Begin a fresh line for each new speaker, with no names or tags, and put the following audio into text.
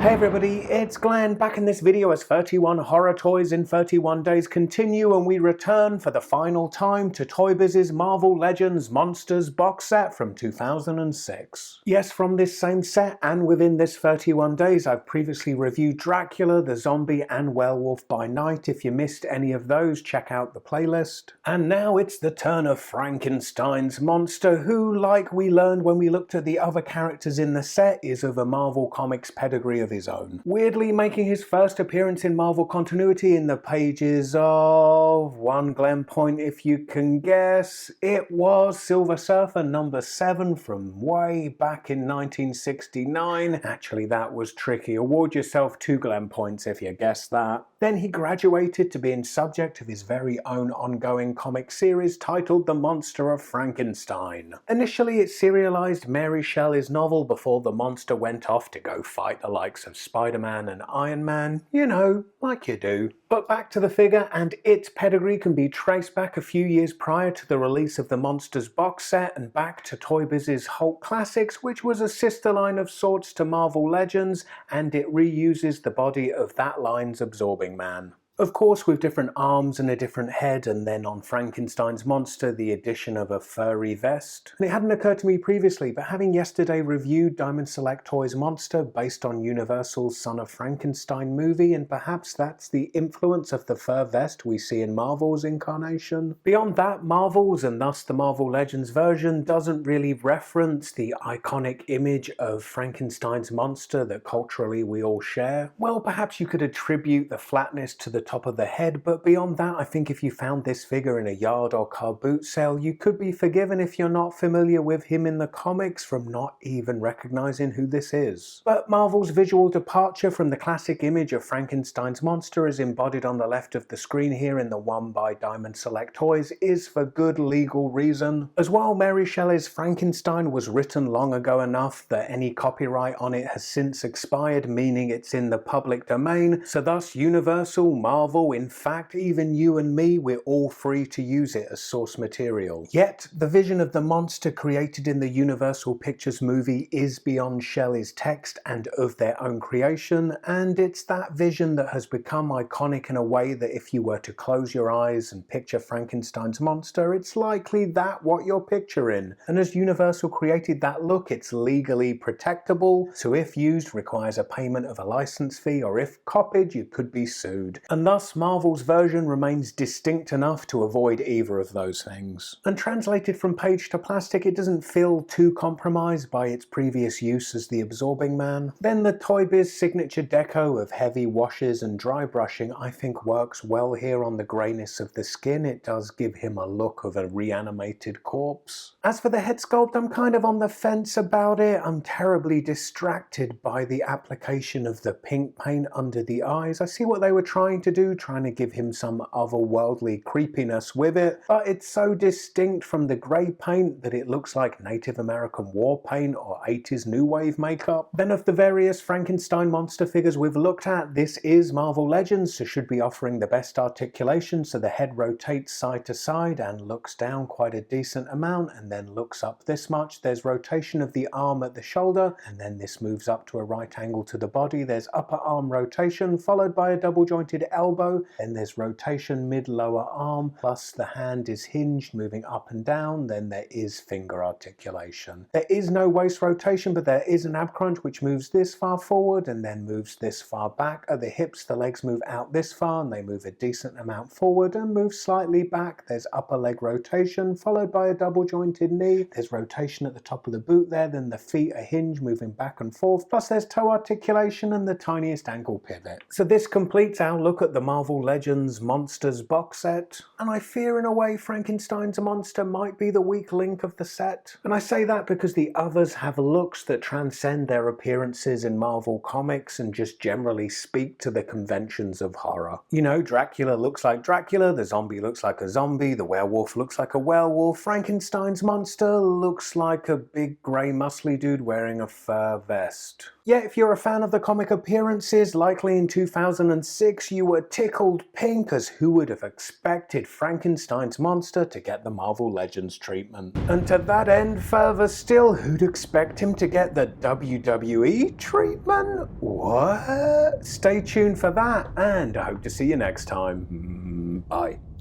Hey everybody, it's Glenn, back in this video as 31 horror toys in 31 days continue, and we return for the final time to Toy Biz's Marvel Legends Monsters box set from 2006. Yes, from this same set and within this 31 days I've previously reviewed Dracula, the Zombie and Werewolf by Night. If you missed any of those, check out the playlist. And now it's the turn of Frankenstein's monster, who, like we learned when we looked at the other characters in the set, is of a Marvel Comics pedigree of his own. Weirdly making his first appearance in Marvel continuity in the pages of one Glen point, if you can guess. It was Silver Surfer number 7 from way back in 1969. Actually, that was tricky. Award yourself 2 Glen points if you guessed that. Then he graduated to being subject of his very own ongoing comic series titled The Monster of Frankenstein. Initially it serialized Mary Shelley's novel before the monster went off to go fight the likes of Spider-Man and Iron Man, you know, like you do. But back to the figure, and its pedigree can be traced back a few years prior to the release of the Monsters box set and back to Toy Biz's Hulk Classics, which was a sister line of sorts to Marvel Legends, and it reuses the body of that line's Absorbing Man. Of course with different arms and a different head, and then on Frankenstein's monster the addition of a furry vest. And it hadn't occurred to me previously, but having yesterday reviewed Diamond Select Toys Monster based on Universal's Son of Frankenstein movie, and perhaps that's the influence of the fur vest we see in Marvel's incarnation. Beyond that, Marvel's, and thus the Marvel Legends version, doesn't really reference the iconic image of Frankenstein's monster that culturally we all share. Well, perhaps you could attribute the flatness to the top of the head, but beyond that, I think if you found this figure in a yard or car boot sale, you could be forgiven if you're not familiar with him in the comics from not even recognizing who this is. But Marvel's visual departure from the classic image of Frankenstein's monster as embodied on the left of the screen here in the one by Diamond Select Toys is for good legal reason. As well, Mary Shelley's Frankenstein was written long ago enough that any copyright on it has since expired, meaning it's in the public domain, so thus Universal, Marvel, in fact even you and me, we're all free to use it as source material. Yet the vision of the monster created in the Universal Pictures movie is beyond Shelley's text and of their own creation, and it's that vision that has become iconic in a way that if you were to close your eyes and picture Frankenstein's monster, it's likely that what you're picturing. And as Universal created that look, it's legally protectable, so if used requires a payment of a license fee, or if copied you could be sued. And thus Marvel's version remains distinct enough to avoid either of those things. And translated from page to plastic, it doesn't feel too compromised by its previous use as the Absorbing Man. Then the Toy Biz signature deco of heavy washes and dry brushing I think works well here on the greyness of the skin. It does give him a look of a reanimated corpse. As for the head sculpt, I'm kind of on the fence about it. I'm terribly distracted by the application of the pink paint under the eyes. I see what they were trying to do, trying to give him some otherworldly creepiness with it, but it's so distinct from the grey paint that it looks like Native American war paint or 80s new wave makeup. Then of the various Frankenstein monster figures we've looked at, this is Marvel Legends, so should be offering the best articulation, so the head rotates side to side and looks down quite a decent amount and then looks up this much. There's rotation of the arm at the shoulder, and then this moves up to a right angle to the body. There's upper arm rotation followed by a double jointed elbow, then there's rotation mid-lower arm, plus the hand is hinged moving up and down, then there is finger articulation. There is no waist rotation, but there is an ab crunch which moves this far forward and then moves this far back. At the hips the legs move out this far and they move a decent amount forward and move slightly back. There's upper leg rotation followed by a double jointed knee. There's rotation at the top of the boot there, then the feet are hinged moving back and forth, plus there's toe articulation and the tiniest ankle pivot. So this completes our look at the Marvel Legends Monsters box set, and I fear in a way Frankenstein's monster might be the weak link of the set. And I say that because the others have looks that transcend their appearances in Marvel Comics and just generally speak to the conventions of horror. You know, Dracula looks like Dracula, the zombie looks like a zombie, the werewolf looks like a werewolf, Frankenstein's monster looks like a big grey muscly dude wearing a fur vest. Yeah, if you're a fan of the comic appearances, likely in 2006 you were tickled pink, as who would have expected Frankenstein's monster to get the Marvel Legends treatment? And to that end, further still, who'd expect him to get the WWE treatment? What? Stay tuned for that, and I hope to see you next time. Bye.